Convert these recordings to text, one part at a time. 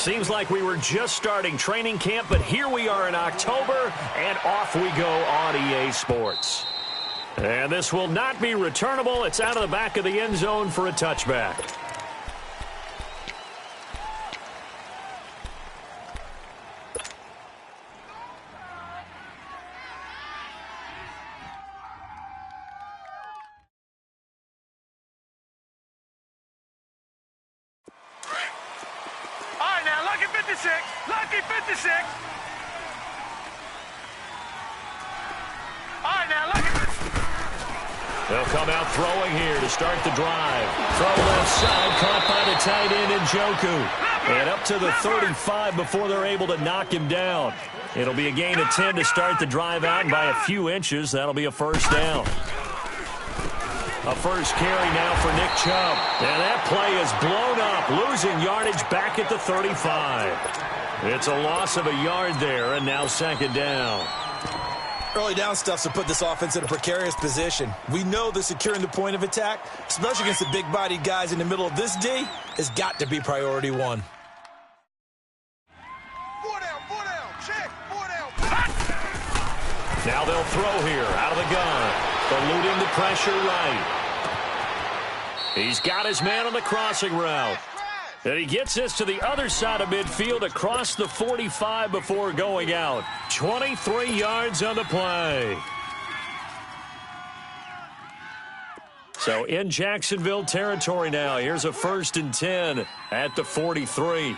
Seems like we were just starting training camp, but here we are in October, and off we go on EA Sports. And this will not be returnable. It's out of the back of the end zone for a touchback. Lucky 56. All right, now, look at this. They'll come out throwing here to start the drive. Throw left side, caught by the tight end Njoku. And up to the 35 before they're able to knock him down. It'll be a gain of 10 to start the drive out, and by a few inches, that'll be a first down. A first carry now for Nick Chubb. And that play is blown up, losing yardage back at the 35. It's a loss of a yard there, and now second down. Early down stuff's to put this offense in a precarious position. We know that securing the point of attack, especially against the big-bodied guys in the middle of this D, has got to be priority one. 4 down, check, 4 down. Now they'll throw here, out of the gun. Eluding the pressure right. He's got his man on the crossing route. And he gets this to the other side of midfield across the 45 before going out. 23 yards on the play. So in Jacksonville territory now. Here's a 1st and 10 at the 43.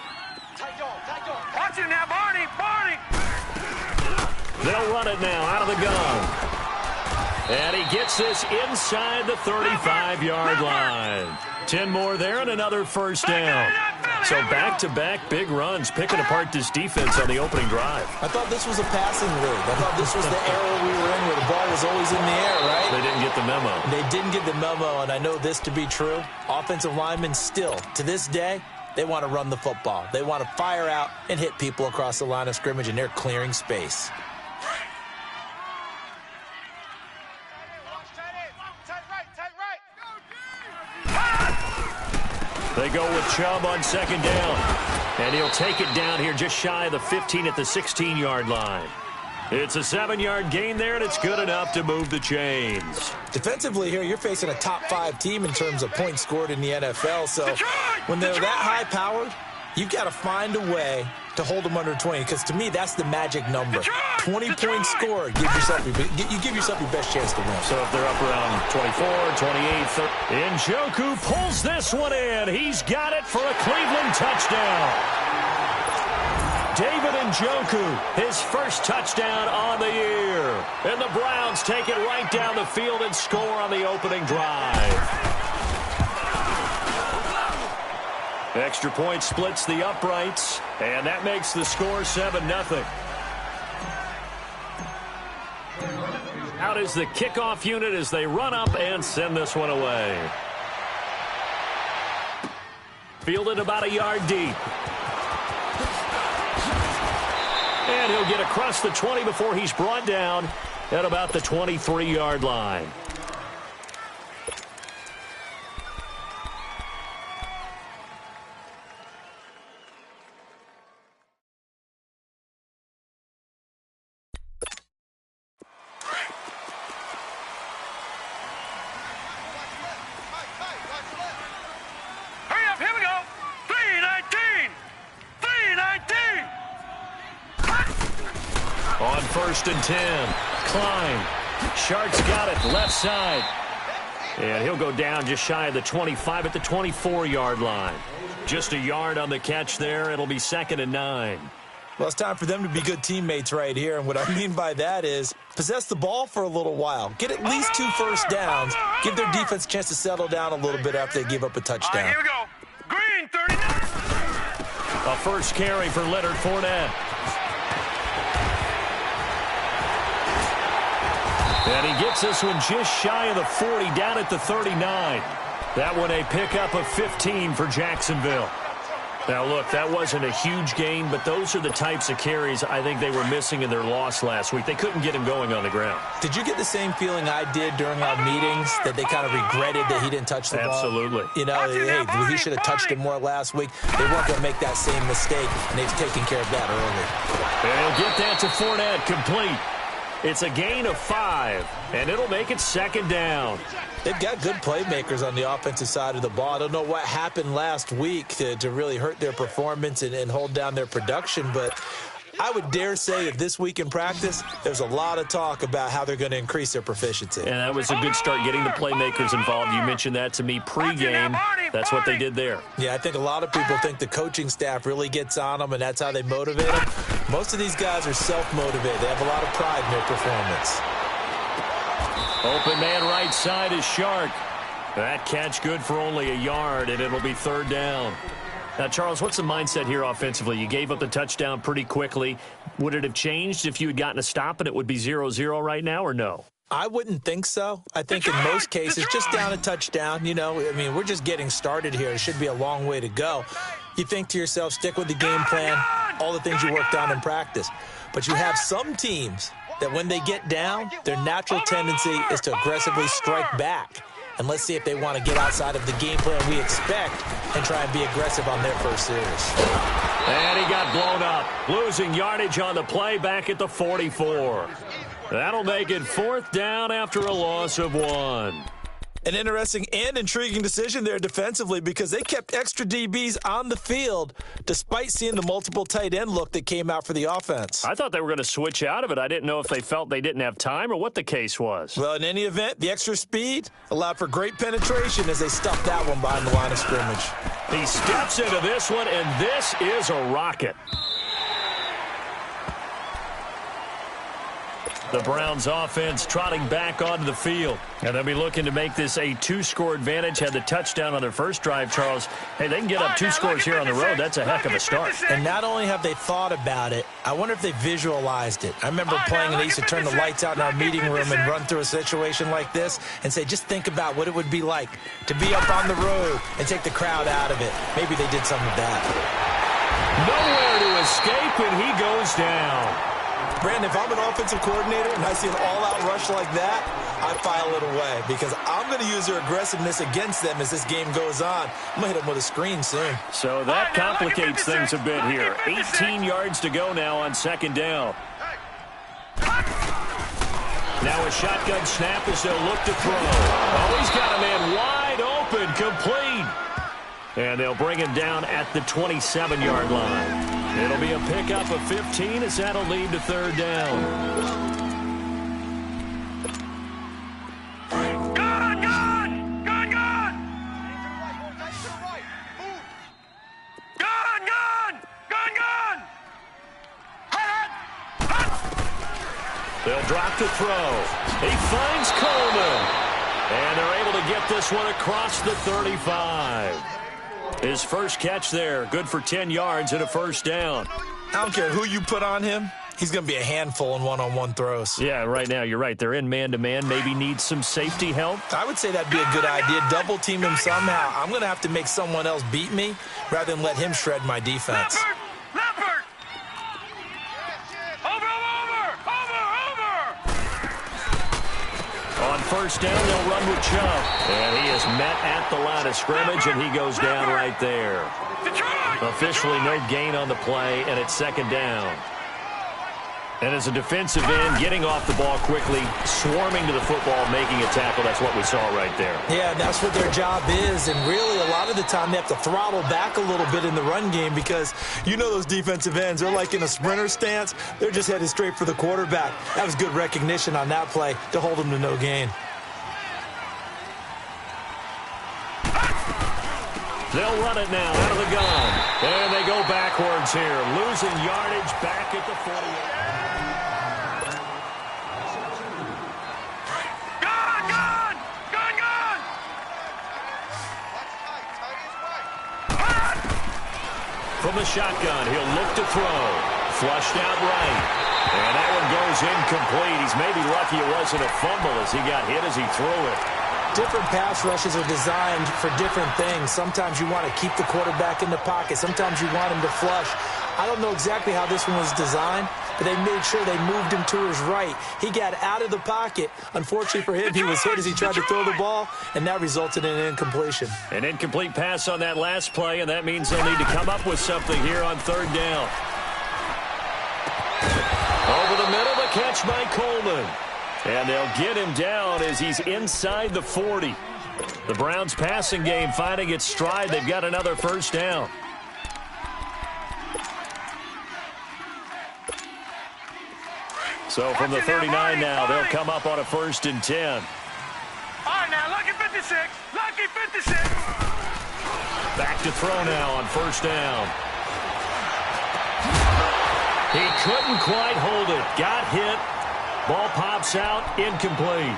Watch him now, Barney. They'll run it now out of the gun. And he gets this inside the 35-yard line. 10 more there and another first down. So back-to-back big runs, picking apart this defense on the opening drive. I thought this was a passing league. I thought this was the era we were in where the ball was always in the air, right? They didn't get the memo. They didn't get the memo, and I know this to be true. Offensive linemen still, to this day, they want to run the football. They want to fire out and hit people across the line of scrimmage, and they're clearing space. They go with Chubb on second down. And he'll take it down here just shy of the 15 at the 16-yard line. It's a 7-yard gain there, and it's good enough to move the chains. Defensively here, you're facing a top-5 team in terms of points scored in the NFL. So when they're that high-powered, you've got to find a way to hold them under 20, because to me, that's the magic number. 20 points scored, you give yourself your best chance to win. So if they're up around 24, 28, 30. Njoku pulls this one in. He's got it for a Cleveland touchdown. David Njoku, his first touchdown on the year. And the Browns take it right down the field and score on the opening drive. Extra point splits the uprights, and that makes the score 7-0. Out is the kickoff unit as they run up and send this one away. Fielded about a yard deep. And he'll get across the 20 before he's brought down at about the 23-yard line. On 1st and 10, Klein. Shark's got it, left side. And he'll go down just shy of the 25 at the 24-yard line. Just a yard on the catch there. It'll be 2nd and 9. Well, it's time for them to be good teammates right here. And what I mean by that is possess the ball for a little while. Get at least 2 first downs. Give their defense a chance to settle down a little bit after they give up a touchdown. All right, here we go. Green, 39. A first carry for Leonard Fournette. And he gets this one just shy of the 40, down at the 39. That one a pickup of 15 for Jacksonville. Now, look, that wasn't a huge gain, but those are the types of carries I think they were missing in their loss last week. They couldn't get him going on the ground. Did you get the same feeling I did during our meetings, that they kind of regretted that he didn't touch the ball? Absolutely. You know, hey, he should have touched it more last week. They weren't going to make that same mistake, and they've taken care of that early. And he'll get that to Fournette, complete. It's a gain of 5, and it'll make it 2nd down. They've got good playmakers on the offensive side of the ball. I don't know what happened last week to really hurt their performance and hold down their production, but I would dare say that this week in practice, there's a lot of talk about how they're going to increase their proficiency. And that was a good start, getting the playmakers involved. You mentioned that to me pregame. That's what they did there. Yeah, I think a lot of people think the coaching staff really gets on them, and that's how they motivate them. Most of these guys are self-motivated. They have a lot of pride in their performance. Open man right side is Shark. That catch good for only a yard, and it'll be 3rd down. Now, Charles, what's the mindset here offensively? You gave up the touchdown pretty quickly. Would it have changed if you had gotten a stop and it would be 0-0 right now, or no? I wouldn't think so. I think in most cases, just down a touchdown, you know, I mean, we're just getting started here. It should be a long way to go. You think to yourself, stick with the game plan, all the things you worked on in practice. But you have some teams that when they get down, their natural tendency is to aggressively strike back. And let's see if they want to get outside of the game plan we expect and try and be aggressive on their first series. And he got blown up, losing yardage on the play back at the 44. That'll make it 4th down after a loss of 1. An interesting and intriguing decision there defensively, because they kept extra DBs on the field despite seeing the multiple tight end look that came out for the offense. I thought they were going to switch out of it. I didn't know if they felt they didn't have time or what the case was. Well, in any event, the extra speed allowed for great penetration as they stuffed that one behind the line of scrimmage. He steps into this one, and this is a rocket. The Browns offense trotting back onto the field. And they'll be looking to make this a 2-score advantage. Had the touchdown on their first drive, Charles. Hey, they can get up 2 scores here on the road. That's a heck of a start. And not only have they thought about it, I wonder if they visualized it. I remember playing, and they used to turn the lights out in our meeting room and run through a situation like this and say, just think about what it would be like to be up on the road and take the crowd out of it. Maybe they did some of that. Nowhere to escape, and he goes down. Brandon, if I'm an offensive coordinator and I see an all-out rush like that, I file it away because I'm going to use their aggressiveness against them as this game goes on. I'm going to hit them with a screen soon. So that complicates things a bit here. 18 yards to go now on 2nd down. Now a shotgun snap as they'll look to throw. Oh, he's got a man wide open, complete. And they'll bring him down at the 27-yard line. It'll be a pickup of 15 as that'll lead to 3rd down. Gun! Gun! Gun! Gun! Gun! Gun! Gun! Gun! They'll drop to throw. He finds Coleman. And they're able to get this one across the 35. His first catch there, good for 10 yards and a 1st down. I don't care who you put on him. He's going to be a handful in one-on-one throws. Yeah, right now, you're right. They're in man-to-man. Maybe needs some safety help. I would say that'd be a good idea. Double team him somehow. I'm going to have to make someone else beat me rather than let him shred my defense. Leopard! Over! On 1st down, they'll run with Chubb. And he is met at the line of scrimmage, and he goes down right there. Officially no gain on the play, and it's 2nd down. And as a defensive end, getting off the ball quickly, swarming to the football, making a tackle, that's what we saw right there. Yeah, that's what their job is. And really, a lot of the time, they have to throttle back a little bit in the run game because you know those defensive ends, they're like in a sprinter stance. They're just headed straight for the quarterback. That was good recognition on that play to hold them to no gain. They'll run it now out of the gun. And they go backwards here, losing yardage back at the 48. From the shotgun, he'll look to throw. Flushed out right. And that one goes incomplete. He's maybe lucky it wasn't a fumble as he got hit as he threw it. different pass rushes are designed for different things. Sometimes you want to keep the quarterback in the pocket. Sometimes you want him to flush. I don't know exactly how this one was designed, but they made sure they moved him to his right. He got out of the pocket. Unfortunately for him, he was hit as he tried to throw the ball, and that resulted in an incompletion. An incomplete pass on that last play, and that means they'll need to come up with something here on third down. Over the middle, the catch by Coleman. And they'll get him down as he's inside the 40. The Browns passing game finding its stride. They've got another first down. So from the 39 now, they'll come up on a 1st and 10. All right, now, lucky 56. Lucky 56. Back to throw now on 1st down. He couldn't quite hold it. Got hit. Ball pops out, incomplete.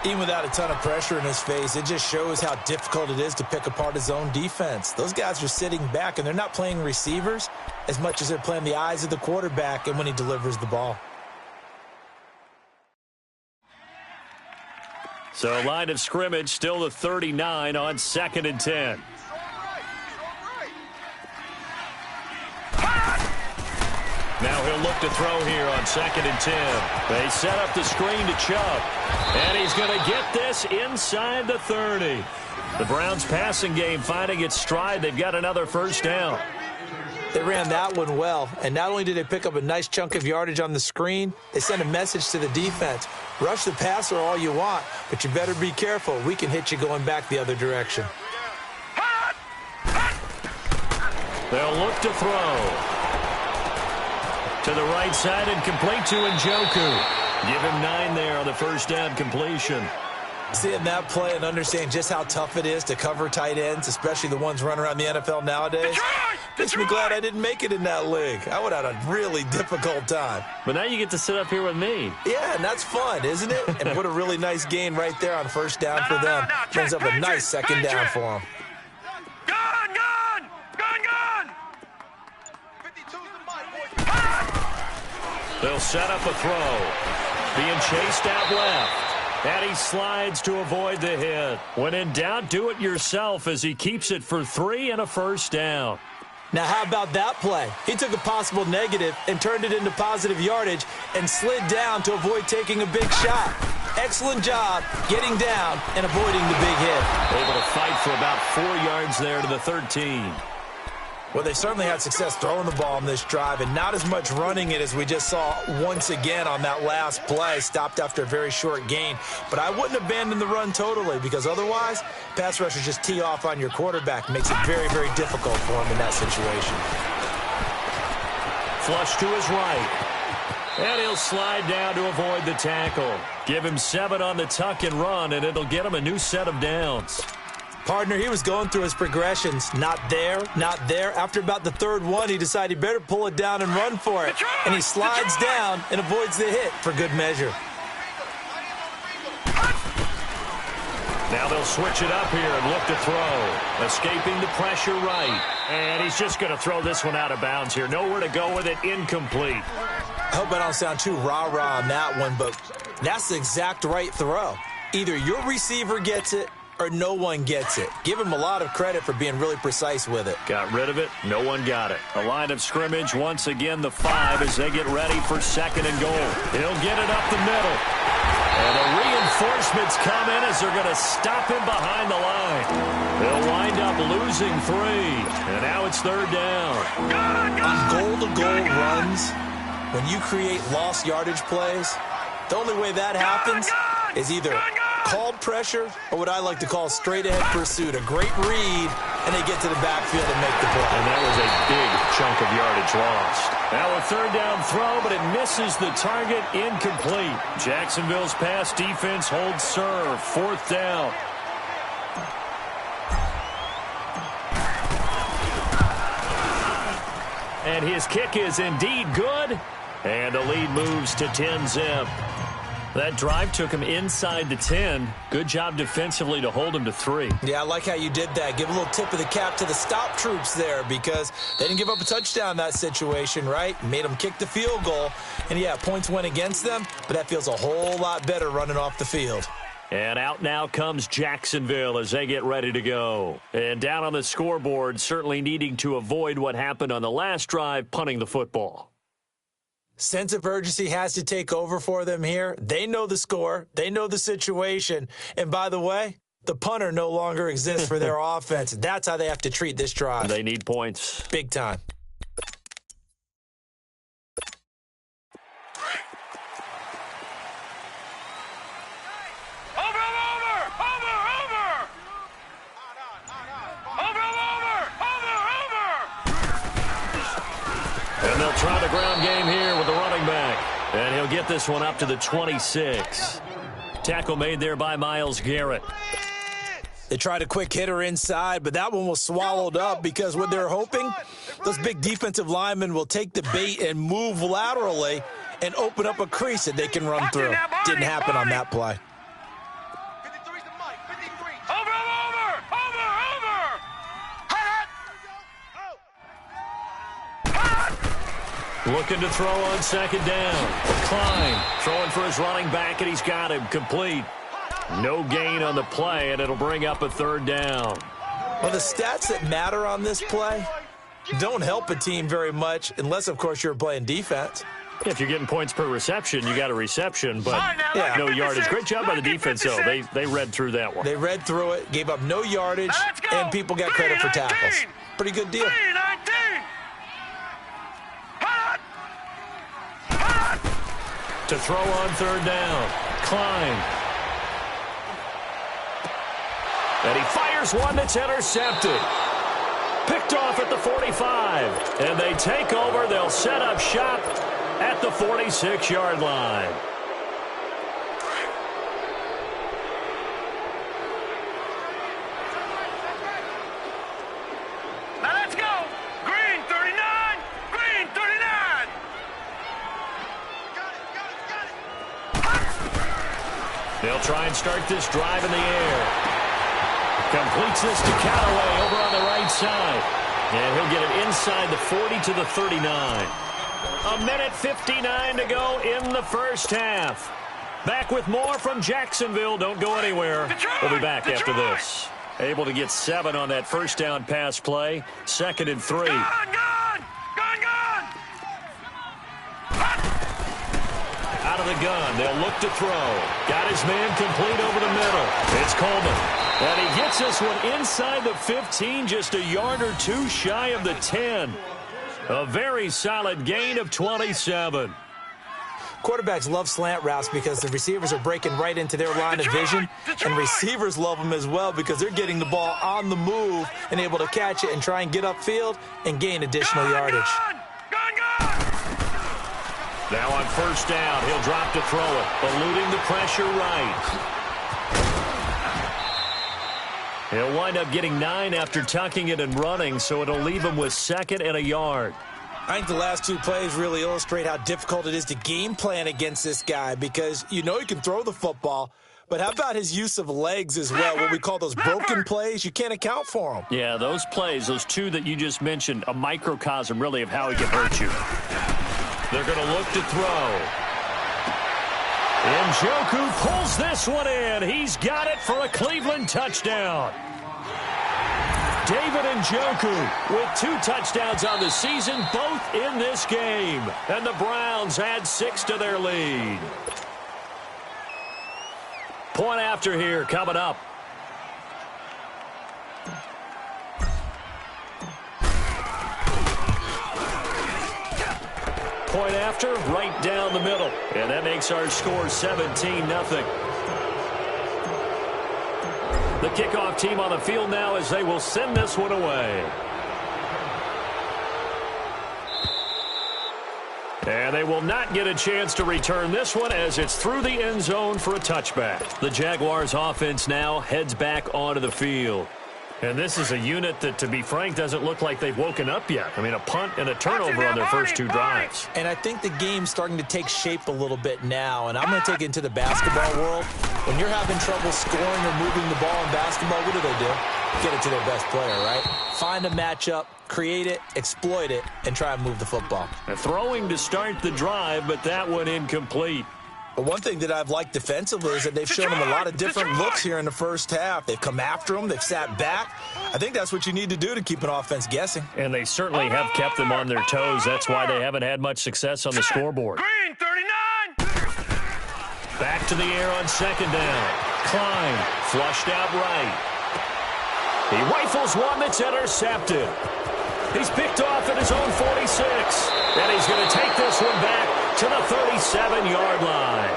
Even without a ton of pressure in his face, it just shows how difficult it is to pick apart his own defense. Those guys are sitting back, and they're not playing receivers as much as they're playing the eyes of the quarterback and when he delivers the ball. So line of scrimmage, still the 39 on 2nd and 10. Now he'll look to throw here on 2nd and 10. They set up the screen to Chubb. And he's going to get this inside the 30. The Browns passing game finding its stride. They've got another first down. They ran that one well, and not only did they pick up a nice chunk of yardage on the screen, they sent a message to the defense. Rush the passer all you want, but you better be careful. We can hit you going back the other direction. They'll look to throw. To the right side and complete to Njoku. Give him 9 there on the first down completion. Seeing that play and understanding just how tough it is to cover tight ends, especially the ones running around the NFL nowadays, makes me glad I didn't make it in that league. I would have had a really difficult time. But now you get to sit up here with me. Yeah, and that's fun, isn't it? And put a really nice gain right there on first down for them. Brings up a nice second down for them. Gun, gun! Gun, gun! They'll set up a throw. Being chased out left. And he slides to avoid the hit. When in doubt, do it yourself as he keeps it for 3 and a first down. Now, how about that play? He took a possible negative and turned it into positive yardage and slid down to avoid taking a big shot. Excellent job getting down and avoiding the big hit. Able to fight for about 4 yards there to the 13. Well, they certainly had success throwing the ball on this drive and not as much running it as we just saw once again on that last play. Stopped after a very short gain. But I wouldn't abandon the run totally because otherwise, pass rushers just tee off on your quarterback. Makes it very, very difficult for him in that situation. Flush to his right. And he'll slide down to avoid the tackle. Give him 7 on the tuck and run, and it'll get him a new set of downs. Partner, he was going through his progressions. Not there, not there. After about the third one, he decided he better pull it down and run for it. And he slides down and avoids the hit for good measure. Now they'll switch it up here and look to throw. Escaping the pressure right. And he's just going to throw this one out of bounds here. Nowhere to go with it. Incomplete. I hope I don't sound too rah-rah on that one, but that's the exact right throw. Either your receiver gets it or no one gets it. Give him a lot of credit for being really precise with it. Got rid of it. No one got it. A line of scrimmage, once again, the 5 as they get ready for 2nd and goal. He'll get it up the middle. And the reinforcements come in as they're going to stop him behind the line. They'll wind up losing 3. And now it's 3rd down. On goal-to-goal runs, when you create lost yardage plays, the only way that happens is either called pressure or what I like to call straight-ahead pursuit. A great read, and they get to the backfield and make the play. And that was a big chunk of yardage lost. Now a 3rd down throw, but it misses the target. Incomplete. Jacksonville's pass defense holds serve. 4th down. And his kick is indeed good. And the lead moves to 10-zip. That drive took him inside the 10. Good job defensively to hold him to 3. Yeah, I like how you did that. Give a little tip of the cap to the stop troops there because they didn't give up a touchdown in that situation, right? Made them kick the field goal. And, yeah, points went against them, but that feels a whole lot better running off the field. And out now comes Jacksonville as they get ready to go. And down on the scoreboard, certainly needing to avoid what happened on the last drive, punting the football. Sense of urgency has to take over for them here. They know the score. They know the situation. And by the way, the punter no longer exists for their offense. That's how they have to treat this drive. They need points. Big time. And they'll try the ground game here with the running back. And he'll get this one up to the 26. Tackle made there by Myles Garrett. They tried a quick hitter inside, but that one was swallowed up because what they're hoping, those big defensive linemen will take the bait and move laterally and open up a crease that they can run through. Didn't happen on that play. Looking to throw on second down. Klein throwing for his running back, and he's got him complete. No gain on the play, and it'll bring up a third down. Well, the stats that matter on this play don't help a team very much unless, of course, you're playing defense. If you're getting points per reception, you got a reception, but yeah, no yardage. Great job by the defense, though. They read through that one. They read through it, gave up no yardage, and people got credit for tackles. Pretty good deal. To throw on third down. Klein. And he fires one that's intercepted. Picked off at the 45. And they take over. They'll set up shop at the 46-yard line. Now let's go. Green 39. Green 39. They'll try and start this drive in the air. Completes this to Callaway over on the right side. And he'll get it inside the 40 to the 39. A minute 59 to go in the first half. Back with more from Jacksonville. Don't go anywhere. We'll be back after this. Able to get 7 on that first down pass play. 2nd and 3. Gone. Out of the gun. They'll look to throw. Got his man complete over the middle. It's Coleman. And he gets this one inside the 15, just a yard or two shy of the 10. A very solid gain of 27. Quarterbacks love slant routes because the receivers are breaking right into their line of vision, and receivers love them as well because they're getting the ball on the move and able to catch it and try and get upfield and gain additional yardage. Now on first down, he'll drop to throw it, eluding the pressure right. He'll wind up getting 9 after tucking it and running, so it'll leave him with 2nd and a yard. I think the last 2 plays really illustrate how difficult it is to game plan against this guy because you know he can throw the football, but how about his use of legs as well, what we call those broken plays? You can't account for them. Yeah, those plays, those 2 that you just mentioned, a microcosm really of how he can hurt you. They're going to look to throw. Njoku pulls this one in. He's got it for a Cleveland touchdown. David Njoku with 2 touchdowns on the season, both in this game. And the Browns add 6 to their lead. Point after here coming up. Point after, right down the middle. And that makes our score 17-0. The kickoff team on the field now as they will send this one away. And they will not get a chance to return this one as it's through the end zone for a touchback. The Jaguars offense now heads back onto the field. And this is a unit that, to be frank, doesn't look like they've woken up yet. I mean, a punt and a turnover on their first 2 drives. And I think the game's starting to take shape a little bit now. And I'm going to take it into the basketball world. When you're having trouble scoring or moving the ball in basketball, what do? Get it to their best player, right? Find a matchup, create it, exploit it, and try and move the football. Throwing to start the drive, but that one incomplete. But one thing that I've liked defensively is that they've shown them a lot of different looks here in the first half. They've come after them. They've sat back. I think that's what you need to do to keep an offense guessing. And they certainly have kept them on their toes. That's why they haven't had much success on the scoreboard. Green 39. Back to the air on second down. Klein flushed out right. He rifles one that's intercepted. He's picked off at his own 46. And he's going to take this one back to the 37-yard line.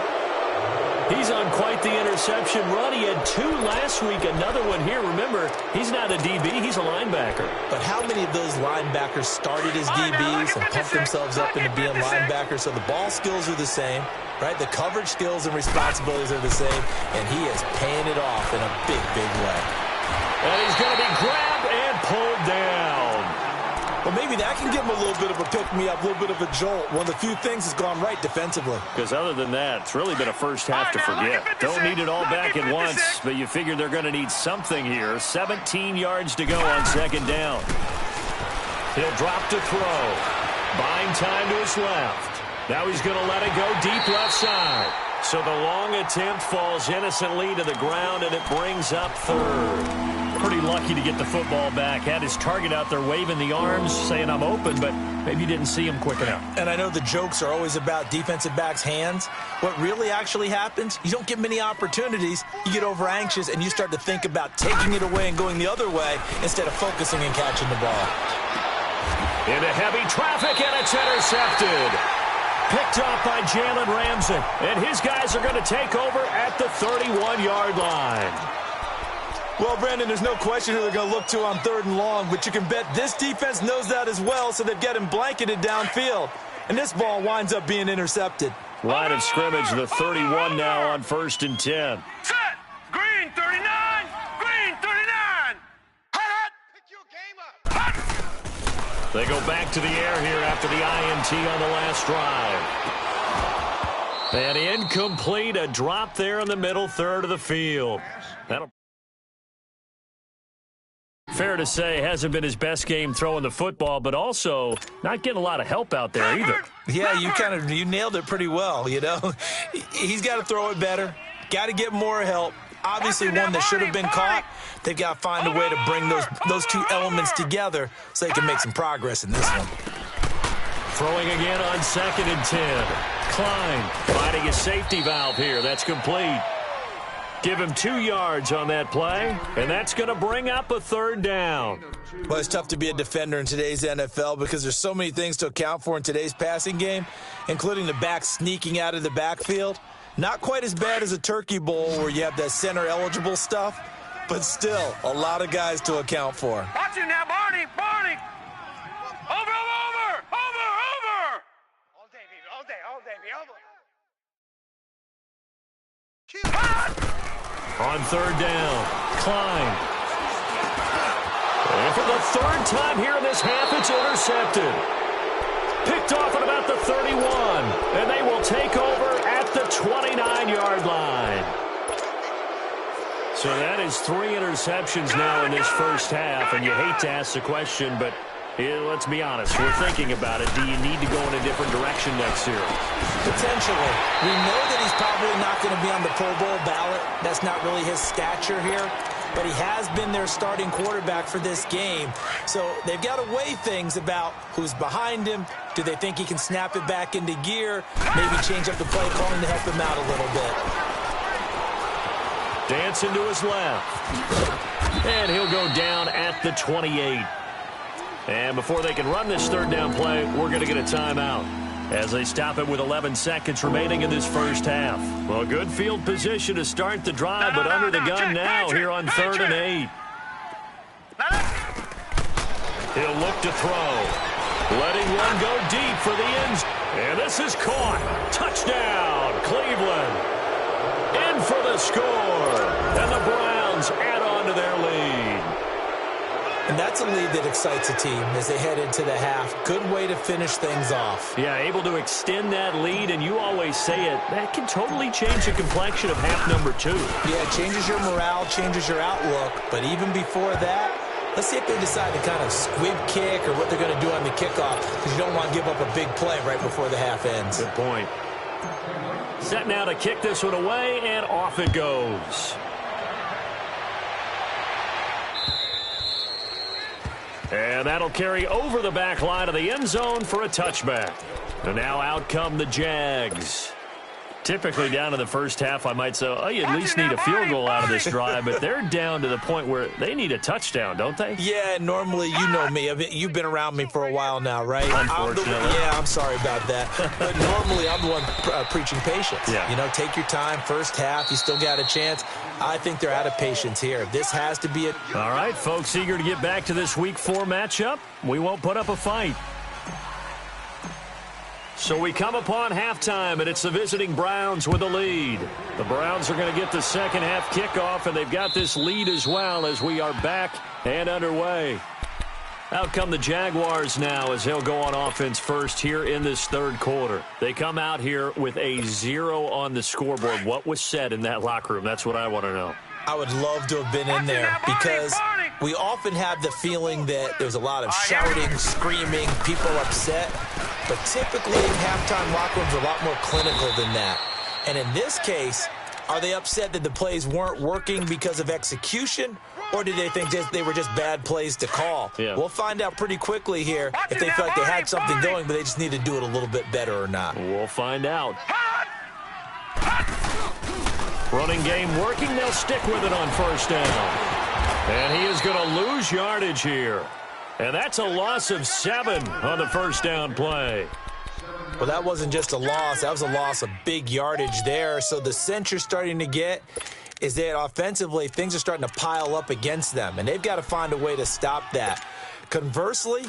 He's on quite the interception run. He had 2 last week, another one here. Remember, he's not a DB, he's a linebacker. But how many of those linebackers started as DBs and pumped themselves up into being linebackers? So the ball skills are the same, right? The coverage skills and responsibilities are the same, and he is paying it off in a big, big way. And he's going to be grabbed and pulled down. Well, maybe that can give him a little bit of a pick-me-up, a little bit of a jolt. One of the few things that's gone right defensively. Because other than that, it's really been a first half to forget. Don't need it all back at once, but you figure they're going to need something here. 17 yards to go on second down. He'll drop to throw. Buying time to his left. Now he's going to let it go deep left side. So the long attempt falls innocently to the ground, and it brings up third. Pretty lucky to get the football back. Had his target out there waving the arms, saying I'm open, but maybe you didn't see him quick enough. And I know the jokes are always about defensive backs' hands. What really actually happens, you don't get many opportunities, you get over anxious, and you start to think about taking it away and going the other way instead of focusing and catching the ball. Into heavy traffic, and it's intercepted. Picked off by Jalen Ramsey, and his guys are going to take over at the 31-yard line. Well, Brandon, there's no question who they're going to look to on 3rd and long, but you can bet this defense knows that as well, so they've got him blanketed downfield. And this ball winds up being intercepted. Line of scrimmage, the 31 now on 1st and 10. Set. Green 39. Green 39. Hot. Pick your game up. Hot. They go back to the air here after the INT on the last drive. And incomplete, a drop there in the middle third of the field. That'll fair to say, hasn't been his best game throwing the football, but also not getting a lot of help out there either. Yeah, you nailed it pretty well, you know. He's got to throw it better, got to get more help. Obviously one that should have been caught. They've got to find a way to bring those 2 elements together so they can make some progress in this one. Throwing again on 2nd and 10. Klein finding a safety valve here. That's complete. Give him 2 yards on that play, and that's going to bring up a 3rd down. Well, it's tough to be a defender in today's NFL because there's so many things to account for in today's passing game, including the back sneaking out of the backfield. Not quite as bad as a turkey bowl where you have that center-eligible stuff, but still a lot of guys to account for. Watch it now, Barney. Barney. Over. All day, baby. Over. On 3rd down, Klein. And for the 3rd time here in this half, it's intercepted. Picked off at about the 31, and they will take over at the 29-yard line. So that is 3 interceptions now in this first half, and you hate to ask the question, but let's be honest, we're thinking about it. Do you need to go in a different direction next year? Potentially. We know that he's probably not going to be on the Pro Bowl ballot. That's not really his stature here. But he has been their starting quarterback for this game. So they've got to weigh things about who's behind him. Do they think he can snap it back into gear? Maybe change up the play calling to help him out a little bit. Dancing to his left. And he'll go down at the 28. And before they can run this 3rd down play, we're going to get a timeout as they stop it with 11 seconds remaining in this first half. Well, good field position to start the drive, but under the gun now here on 3rd and 8. He'll look to throw. Letting one go deep for the ends. And this is caught. Touchdown, Cleveland. In for the score. And the Browns add on to their lead. And that's a lead that excites a team as they head into the half. Good way to finish things off. Yeah, able to extend that lead, and you always say it, that can totally change the complexion of half number 2. Yeah, it changes your morale, changes your outlook. But even before that, let's see if they decide to kind of squib kick or what they're going to do on the kickoff, because you don't want to give up a big play right before the half ends. Good point. Set now to kick this one away, and off it goes. And that'll carry over the back line of the end zone for a touchback. And now out come the Jags. Typically down in the first half, I might say, oh, you at least need a field goal out of this drive, but they're down to the point where they need a touchdown, don't they? Yeah, normally, you know me. You've been around me for a while now, right? Unfortunately. I'm sorry about that. But normally, I'm the one preaching patience. Yeah. You know, take your time. First half, you still got a chance. I think they're out of patience here. This has to be it. All right, folks, eager to get back to this Week 4 matchup. We won't put up a fight. So we come upon halftime, and it's the visiting Browns with the lead. The Browns are going to get the second half kickoff, and they've got this lead as well as we are back and underway. Out come the Jaguars now as they'll go on offense first here in this third quarter. They come out here with a 0 on the scoreboard. What was said in that locker room? That's what I want to know. I would love to have been in there because we often have the feeling that there's a lot of shouting, screaming, people upset. But typically, halftime locker rooms are a lot more clinical than that. And in this case, are they upset that the plays weren't working because of execution? Or did they think they were just bad plays to call? Yeah. We'll find out pretty quickly here if they feel like they had something going, but they just need to do it a little bit better or not. We'll find out. Running game working. They'll stick with it on first down. And he is going to lose yardage here. And that's a loss of 7 on the first down play. Well, that wasn't just a loss. That was a loss of big yardage there. So the sense you're starting to get is that offensively things are starting to pile up against them, and they've got to find a way to stop that. Conversely,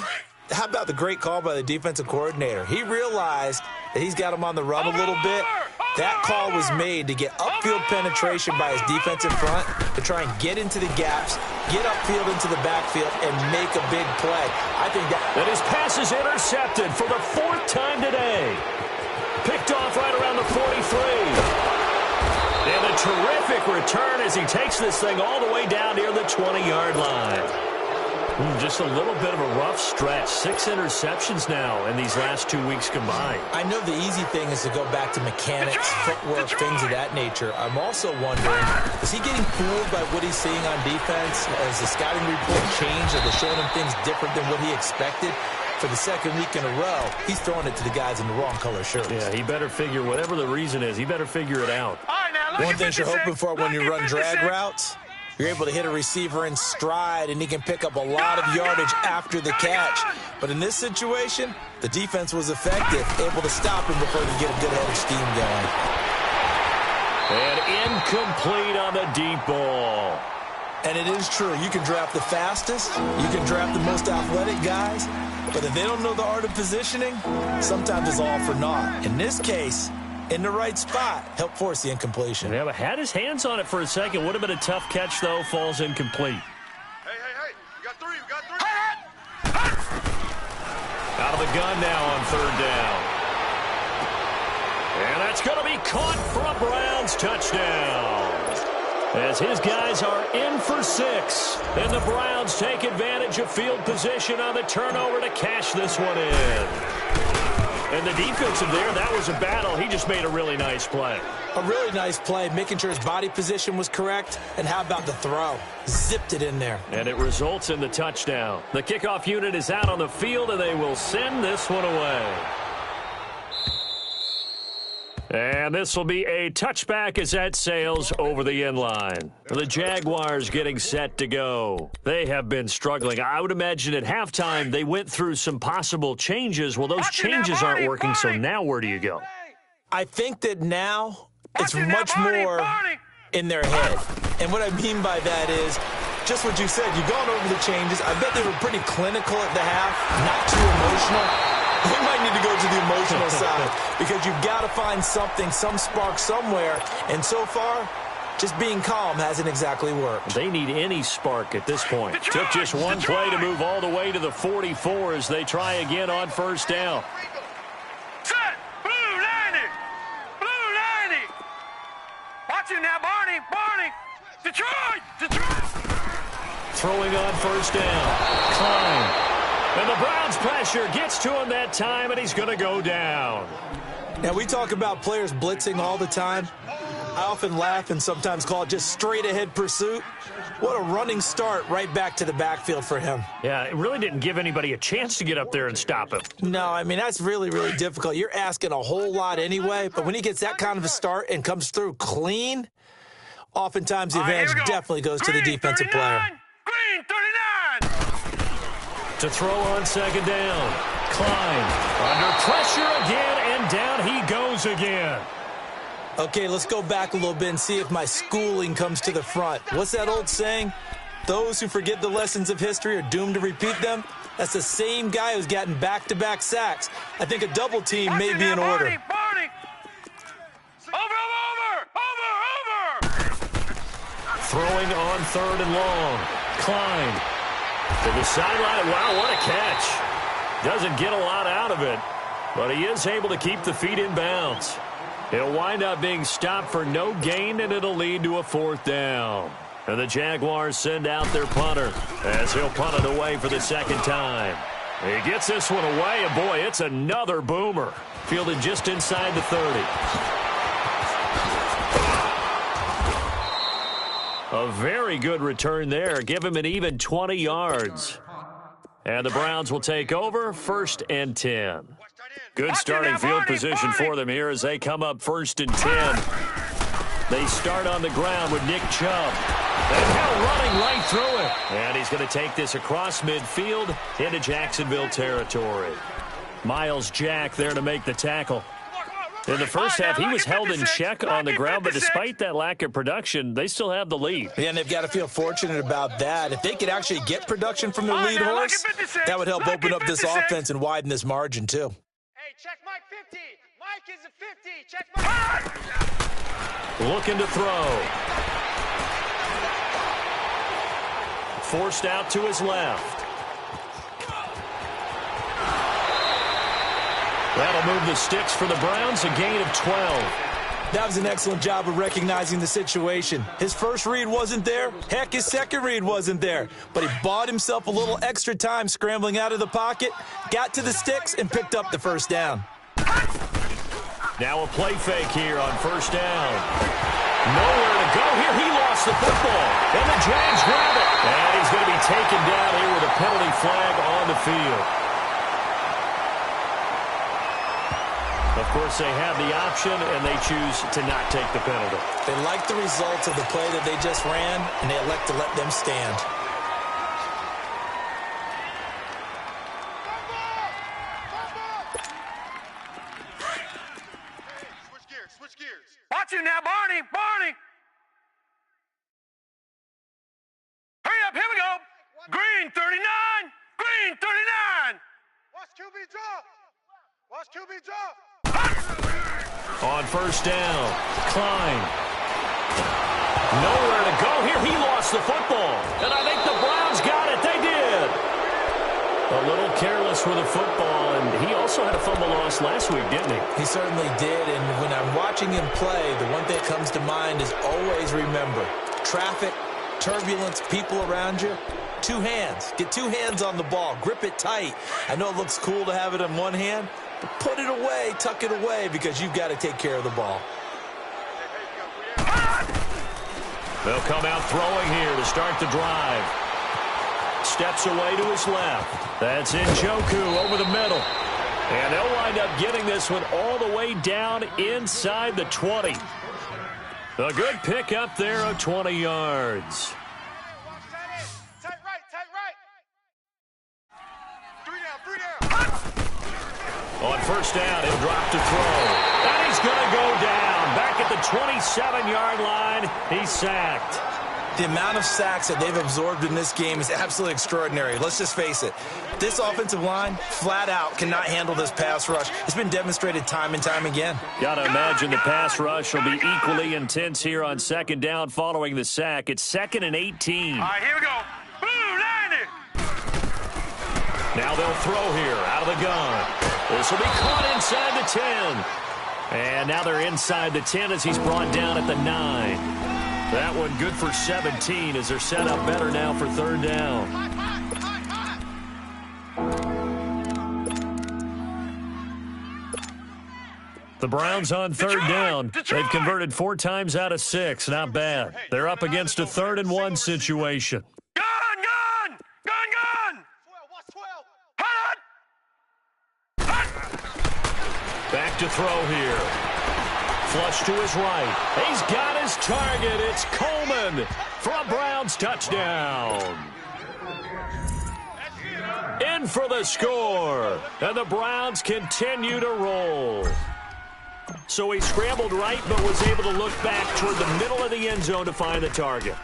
how about the great call by the defensive coordinator? He realized that he's got him on the run a little bit. That call was made to get upfield penetration by his defensive front to try and get into the gaps, get upfield into the backfield, and make a big play. I think that... And his pass is intercepted for the 4th time today. Picked off right around the 43. And a terrific return as he takes this thing all the way down near the 20-yard line. Just a little bit of a rough stretch. 6 interceptions now in these last 2 weeks combined. I know the easy thing is to go back to mechanics, footwork, things of that nature. I'm also wondering, is he getting fooled by what he's seeing on defense? Has the scouting report changed? Are they showing him things different than what he expected? For the second week in a row, he's throwing it to the guys in the wrong color shirts. Yeah, he better figure, whatever the reason is, he better figure it out. All right, now, look One at thing you're 56. hoping for when you Look run at drag 56. routes, you're able to hit a receiver in stride, and he can pick up a lot of yardage after the catch. But in this situation, the defense was effective, able to stop him before he could get a good head of steam going. And incomplete on the deep ball. And it is true. You can draft the fastest. You can draft the most athletic guys. But if they don't know the art of positioning, sometimes it's all for naught. In this case, in the right spot, help force the incompletion. Yeah, but had his hands on it for a second. Would have been a tough catch, though. Falls incomplete. Hey, we got 3, we got 3. Out of the gun now on 3rd down. And that's going to be caught for a Browns touchdown. As his guys are in for 6. And the Browns take advantage of field position on the turnover to cash this one in. And the defensive there, that was a battle. He just made a really nice play. A really nice play, making sure his body position was correct. And how about the throw? Zipped it in there. And it results in the touchdown. The kickoff unit is out on the field, and they will send this one away. And this will be a touchback as that sails over the end line. The Jaguars getting set to go. They have been struggling. I would imagine at halftime they went through some possible changes. Well, those changes aren't working, so now where do you go? I think that now it's much more in their head. And what I mean by that is just what you said. You've gone over the changes. I bet they were pretty clinical at the half, not too emotional. They might need to go to the emotional side because you've got to find something, some spark somewhere. And so far, just being calm hasn't exactly worked. They need any spark at this point. Took just one play to move all the way to the 44 as they try again on first down. Set. Blue 90. Blue 90. Watch it now, Barney. Barney. Detroit. Throwing on first down. Klein. And the Browns pressure gets to him that time, and he's going to go down. Now, we talk about players blitzing all the time. I often laugh and sometimes call it just straight-ahead pursuit. What a running start right back to the backfield for him. Yeah, it really didn't give anybody a chance to get up there and stop him. No, I mean, that's really, really difficult. You're asking a whole lot anyway, but when he gets that kind of a start and comes through clean, oftentimes the advantage definitely goes to the defensive player. Green 39! To throw on second down. Klein under pressure again, and down he goes again. Okay, let's go back a little bit and see if my schooling comes to the front. What's that old saying? Those who forget the lessons of history are doomed to repeat them. That's the same guy who's gotten back-to-back sacks. I think a double team may be in order. Barney! Over! Throwing on third and long. Klein to the sideline. Wow, what a catch. Doesn't get a lot out of it, but he is able to keep the feet in bounds. It'll wind up being stopped for no gain, and it'll lead to a fourth down. And the Jaguars send out their punter as he'll punt it away for the second time. He gets this one away, and boy, it's another boomer. Fielded just inside the 30. A very good return there. Give him an even 20 yards. And the Browns will take over, 1st and 10. Good starting field position for them here as they come up 1st and 10. They start on the ground with Nick Chubb. And now running right through it. And he's going to take this across midfield into Jacksonville territory. Miles Jack there to make the tackle. In the first half, he was held in check on the ground, but despite that lack of production, they still have the lead. Yeah, and they've got to feel fortunate about that. If they could actually get production from their lead horse, that would help open up this offense and widen this margin, too. Hey, check Mike 50. Mike is a 50. Check Mike. Looking to throw. Forced out to his left. That'll move the sticks for the Browns, a gain of 12. That was an excellent job of recognizing the situation. His first read wasn't there. Heck, his second read wasn't there. But he bought himself a little extra time scrambling out of the pocket, got to the sticks, and picked up the first down. Now a play fake here on 1st down. Nowhere to go here. He lost the football. And the Jags grab it. And he's going to be taken down here with a penalty flag on the field. Of course, they have the option, and they choose to not take the penalty. They like the results of the play that they just ran, and they elect to let them stand. Switch gears. Watch it now, Barney. Hurry up, here we go. Green 39. Green 39. Watch QB drop. On 1st down, Klein. Nowhere to go here. He lost the football. And I think the Browns got it. They did. A little careless with the football, and he also had a fumble loss last week, didn't he? He certainly did, and when I'm watching him play, the one thing that comes to mind is always remember, traffic, turbulence, people around you, 2 hands. Get 2 hands on the ball. Grip it tight. I know it looks cool to have it in one hand, but put it away, tuck it away, because you've got to take care of the ball. They'll come out throwing here to start the drive. Steps away to his left. That's Njoku over the middle. And they'll wind up getting this one all the way down inside the 20. A good pick up there of 20 yards. Tight right. 3 down. On 1st down, he'll drop to throw. And he's going to go down. Back at the 27-yard line, he's sacked. The amount of sacks that they've absorbed in this game is absolutely extraordinary. Let's just face it. This offensive line, flat out, cannot handle this pass rush. It's been demonstrated time and time again. Got to imagine the pass rush will be equally intense here on 2nd down following the sack. It's 2nd and 18. All right, here we go. Blue 90. Now they'll throw here out of the gun. This will be caught inside the 10. And now they're inside the 10 as he's brought down at the 9. That one good for 17 as they're set up better now for 3rd down. The Browns on third down. They've converted 4 times out of 6. Not bad. They're up against a 3rd and 1 situation. Gun! Back to throw here. Flush to his right. He's got his target. It's Coleman for a Browns touchdown. In for the score. And the Browns continue to roll. So he scrambled right, but was able to look back toward the middle of the end zone to find the target.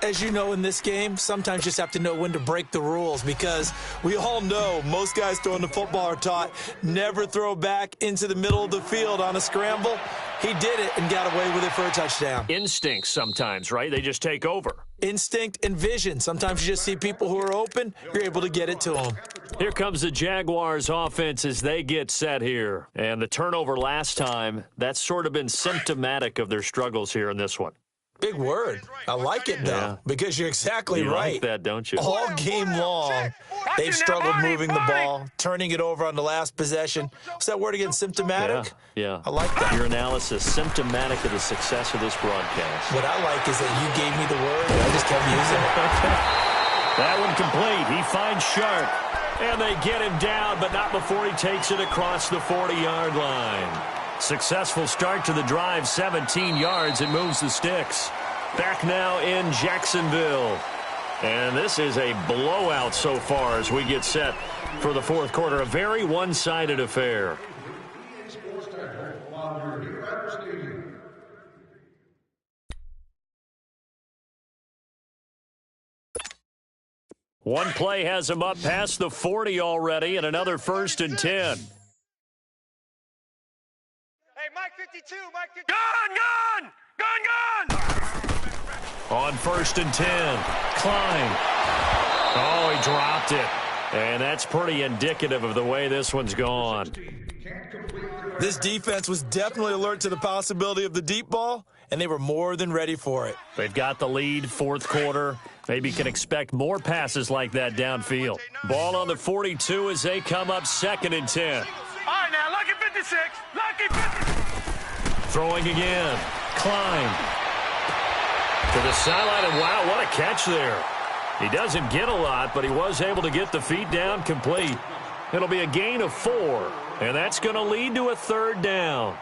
As you know, in this game, sometimes you just have to know when to break the rules, because we all know most guys throwing the football are taught never throw back into the middle of the field on a scramble. He did it and got away with it for a touchdown. Instincts sometimes, right? They just take over. Instinct and vision. Sometimes you just see people who are open, you're able to get it to them. Here comes the Jaguars offense as they get set here. And the turnover last time, that's sort of been symptomatic of their struggles here in this one. Big word. I like it, though, because you're exactly right. You like that, don't you? All game long, they've struggled moving the ball, turning it over on the last possession. What's that word again? Symptomatic? Yeah. I like that. Your analysis, symptomatic of the success of this broadcast. What I like is that you gave me the word, and I just kept using it. That one complete. He finds Sharp. And they get him down, but not before he takes it across the 40-yard line. Successful start to the drive, 17 yards. It moves the sticks. Back now in Jacksonville. And this is a blowout so far as we get set for the fourth quarter. A very one-sided affair. One play has him up past the 40 already, and another 1st and 10. Hey, Mike 52, Mike 52. Gun! On 1st and 10, Klein. Oh, he dropped it. And that's pretty indicative of the way this one's gone. This defense was definitely alert to the possibility of the deep ball, and they were more than ready for it. They've got the lead, fourth quarter. Maybe can expect more passes like that downfield. Ball on the 42 as they come up 2nd and 10. All right, now, lucky 56. Lucky 50. Throwing again. Klein. To the sideline, and wow, what a catch there. He doesn't get a lot, but he was able to get the feet down complete. It'll be a gain of 4, and that's going to lead to a 3rd down.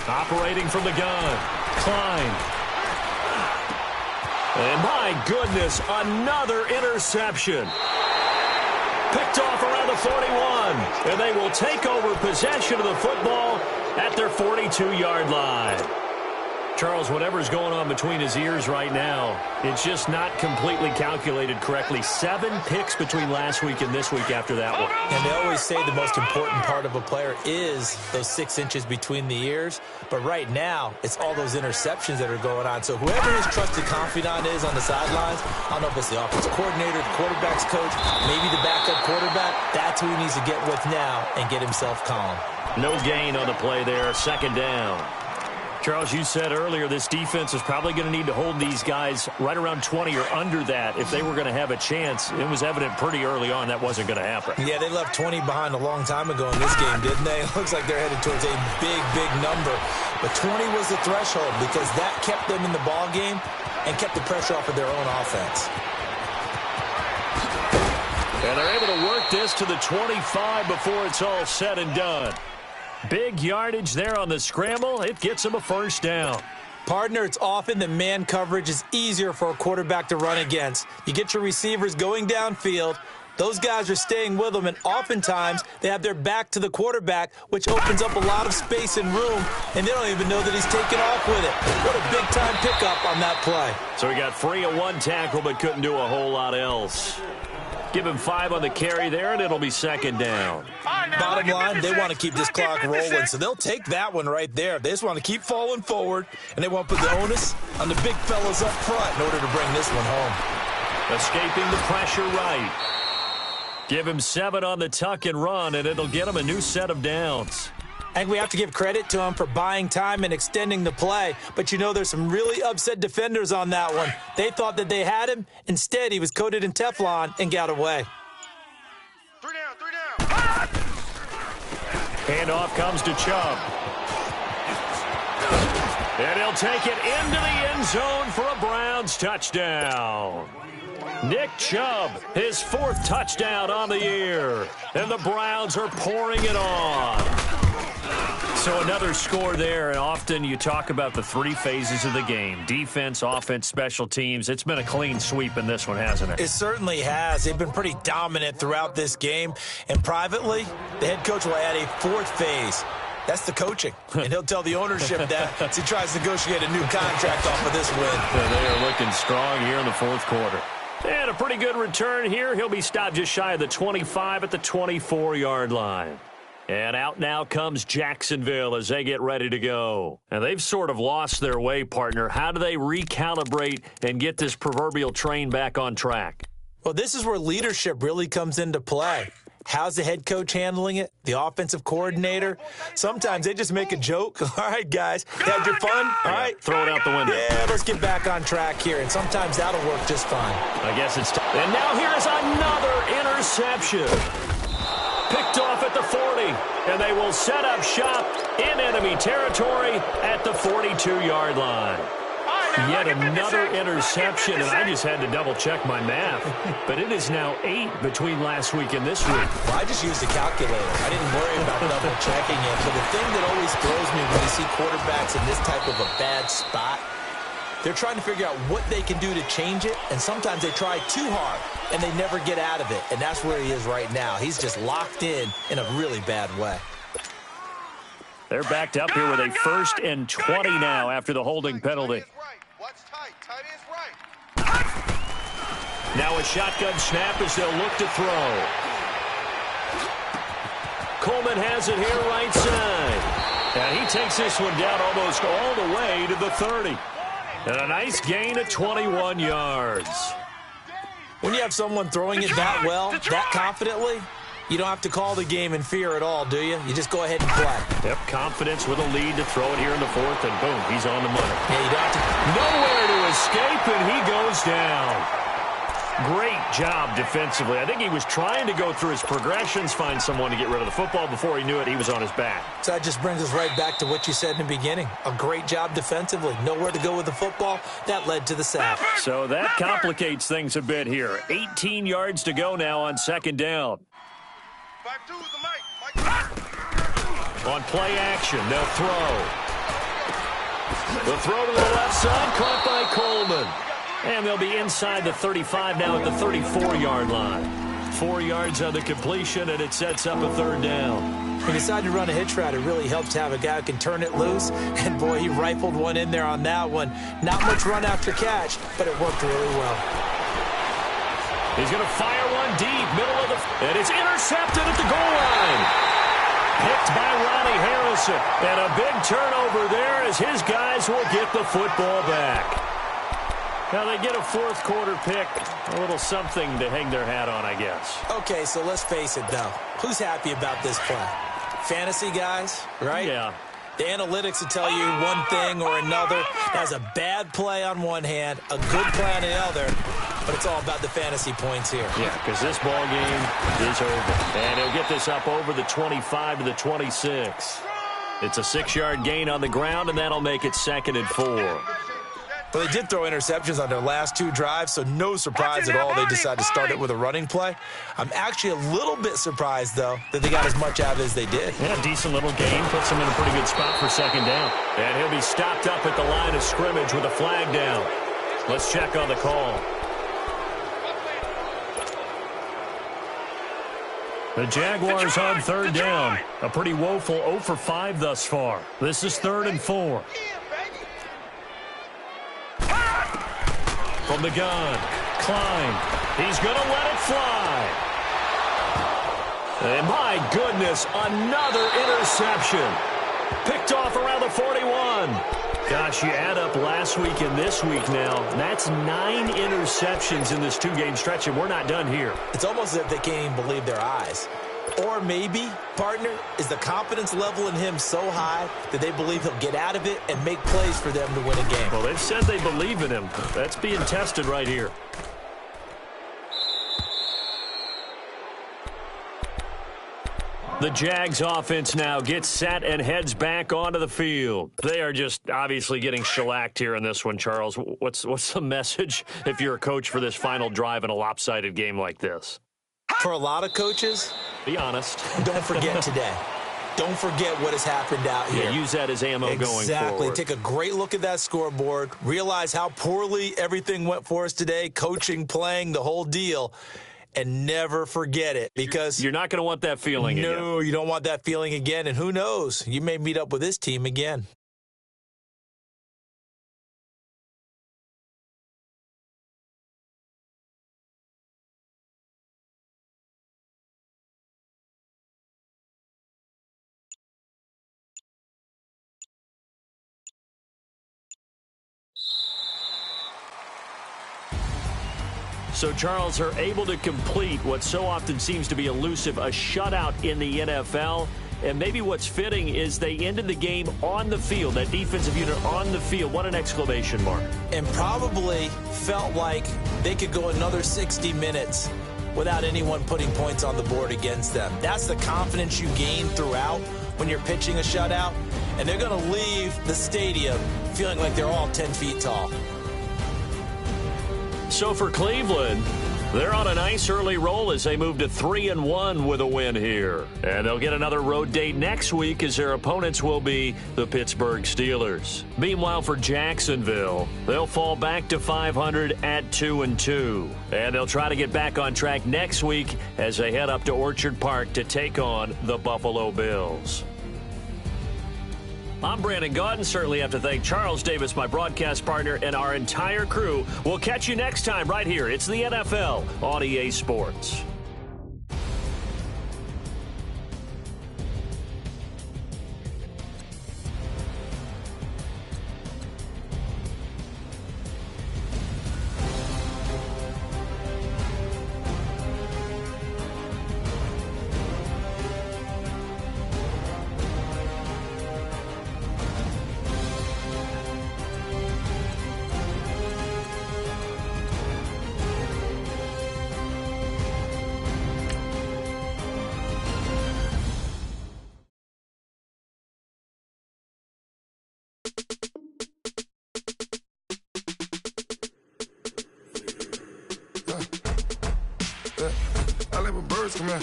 Operating from the gun, Klein. And my goodness, another interception. Picked off around the 41, and they will take over possession of the football at their 42-yard line. Charles, whatever's going on between his ears right now, it's just not completely calculated correctly. 7 picks between last week and this week after that one. And they always say the most important part of a player is those 6 inches between the ears. But right now, it's all those interceptions that are going on. So whoever his trusted confidant is on the sidelines, I don't know if it's the offensive coordinator, the quarterback's coach, maybe the backup quarterback, that's who he needs to get with now and get himself calm. No gain on the play there, 2nd down. Charles, you said earlier this defense is probably going to need to hold these guys right around 20 or under that if they were going to have a chance. It was evident pretty early on that wasn't going to happen. Yeah, they left 20 behind a long time ago in this game, didn't they? It looks like they're headed towards a big, big number. But 20 was the threshold because that kept them in the ball game and kept the pressure off of their own offense. And they're able to work this to the 25 before it's all said and done. Big yardage there on the scramble. It gets him a 1st down. Partner, it's often that man coverage is easier for a quarterback to run against. You get your receivers going downfield. Those guys are staying with them, and oftentimes they have their back to the quarterback, which opens up a lot of space and room, and they don't even know that he's taking off with it. What a big-time pickup on that play. So he got free of 1 tackle but couldn't do a whole lot else. Give him 5 on the carry there, and it'll be 2nd down. Bottom line, they want to keep this clock rolling, so they'll take that one right there. They just want to keep falling forward, and they want to put the onus on the big fellas up front in order to bring this one home. Escaping the pressure right. Give him 7 on the tuck and run, and it'll get him a new set of downs. I think we have to give credit to him for buying time and extending the play. But, you know, there's some really upset defenders on that one. They thought that they had him. Instead, he was coated in Teflon and got away. 3 down. Handoff comes to Chubb. And he'll take it into the end zone for a Browns touchdown. Nick Chubb, his 4th touchdown on the year. And the Browns are pouring it on. So another score there, and often you talk about the 3 phases of the game. Defense, offense, special teams. It's been a clean sweep in this one, hasn't it? It certainly has. They've been pretty dominant throughout this game. And privately, the head coach will add a 4th phase. That's the coaching. And he'll tell the ownership that as he tries to negotiate a new contract off of this win. Yeah, they are looking strong here in the 4th quarter. And a pretty good return here. He'll be stopped just shy of the 25 at the 24-yard line. And out now comes Jacksonville as they get ready to go. And they've sort of lost their way, partner. How do they recalibrate and get this proverbial train back on track? Well, this is where leadership really comes into play. How's the head coach handling it? The offensive coordinator? Sometimes they just make a joke. All right, guys, you had your fun? All right. Throw it out the window. Yeah, let's get back on track here. And sometimes that'll work just fine. I guess it's time. And now here's another interception. Picked off at the 40, and they will set up shop in enemy territory at the 42-yard line. Yet another interception, and I just had to double-check my math. But it is now 8 between last week and this week. Well, I just used a calculator. I didn't worry about double-checking it. But the thing that always throws me when you see quarterbacks in this type of a bad spot, they're trying to figure out what they can do to change it, and sometimes they try too hard, and they never get out of it. And that's where he is right now. He's just locked in a really bad way. They're backed up here with a 1st and 20 now after the holding penalty. Now a shotgun snap as they'll look to throw. Coleman has it here right side. And he takes this one down almost all the way to the 30. And a nice gain of 21 yards. When you have someone throwing it that well, that confidently, you don't have to call the game in fear at all, do you? You just go ahead and play. Yep, confidence with a lead to throw it here in the 4th, and boom, he's on the money. Yeah, you don't have to. Nowhere to escape, and he goes down. Great job defensively. I think he was trying to go through his progressions, find someone to get rid of the football. Before he knew it, he was on his back. So that just brings us right back to what you said in the beginning. A great job defensively. Nowhere to go with the football. That led to the sack. So that complicates things a bit here. 18 yards to go now on 2nd down. 5-2 is the mic. On play action, they'll throw. The throw to the left side, caught by Coleman. And they'll be inside the 35 now at the 34-yard line. 4 yards on the completion, and it sets up a 3rd down. When you decide to run a hitch route, it really helps to have a guy who can turn it loose. And, boy, he rifled one in there on that one. Not much run after catch, but it worked really well. He's going to fire one deep, middle of the... And it's intercepted at the goal line. Picked by Ronnie Harrison. And a big turnover there as his guys will get the football back. Now they get a 4th quarter pick, a little something to hang their hat on, I guess. Okay, so let's face it, though. Who's happy about this play? Fantasy guys, right? Yeah. The analytics will tell you one thing or another. That's a bad play on one hand, a good play on the other, but it's all about the fantasy points here. Yeah, because this ball game is over. And he'll get this up over the 25 to the 26. It's a 6-yard gain on the ground, and that'll make it 2nd and 4. Well, they did throw interceptions on their last 2 drives, so no surprise at all they decided to start it with a running play. I'm actually a little bit surprised, though, that they got as much out of it as they did. Yeah, decent little gain. Puts him in a pretty good spot for 2nd down. And he'll be stopped up at the line of scrimmage with a flag down. Let's check on the call. The Jaguars on 3rd down. A pretty woeful 0 for 5 thus far. This is 3rd and 4. From the gun, Klein. He's going to let it fly. And my goodness, another interception. Picked off around the 41. Gosh, you add up last week and this week now. That's 9 interceptions in this 2-game stretch, and we're not done here. It's almost as if they can't even believe their eyes. Or maybe, partner, is the confidence level in him so high that they believe he'll get out of it and make plays for them to win a game. Well, they've said they believe in him. That's being tested right here. The Jags offense now gets set and heads back onto the field. They are just obviously getting shellacked here in this one, Charles. What's the message if you're a coach for this final drive in a lopsided game like this? For a lot of coaches, be honest. Don't forget today. Don't forget what has happened out here. Yeah, use that as ammo going forward. Exactly. Take a great look at that scoreboard. Realize how poorly everything went for us today, coaching, playing, the whole deal. And never forget it, because you're not going to want that feeling again. No, you don't want that feeling again. And who knows? You may meet up with this team again. So, Charles, are able to complete what so often seems to be elusive, a shutout in the NFL. And maybe what's fitting is they ended the game on the field, that defensive unit on the field. What an exclamation mark. And probably felt like they could go another 60 minutes without anyone putting points on the board against them. That's the confidence you gain throughout when you're pitching a shutout. And they're going to leave the stadium feeling like they're all 10 feet tall. So for Cleveland, they're on a nice early roll as they move to 3-1 with a win here. And they'll get another road date next week as their opponents will be the Pittsburgh Steelers. Meanwhile, for Jacksonville, they'll fall back to 500 at 2-2. And they'll try to get back on track next week as they head up to Orchard Park to take on the Buffalo Bills. I'm Brandon Gaudin. Certainly have to thank Charles Davis, my broadcast partner, and our entire crew. We'll catch you next time right here. It's the NFL on EA Sports. I let my birds come in.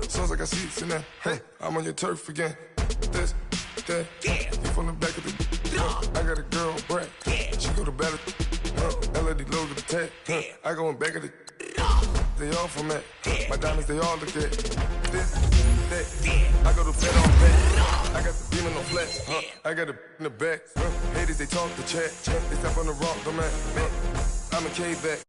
Sounds like I got seats in there. Hey, I'm on your turf again. This, that, you from the back of the. I got a girl, Brad. She go to battle. LED logo the tag. I go in back of the. They all from that. My diamonds, they all look at. This, that. I go to bed on back. I got the demon on flat. I got it in the back. Haters, they talk the chat. They step on the rock, I'm at. I'm a cave back.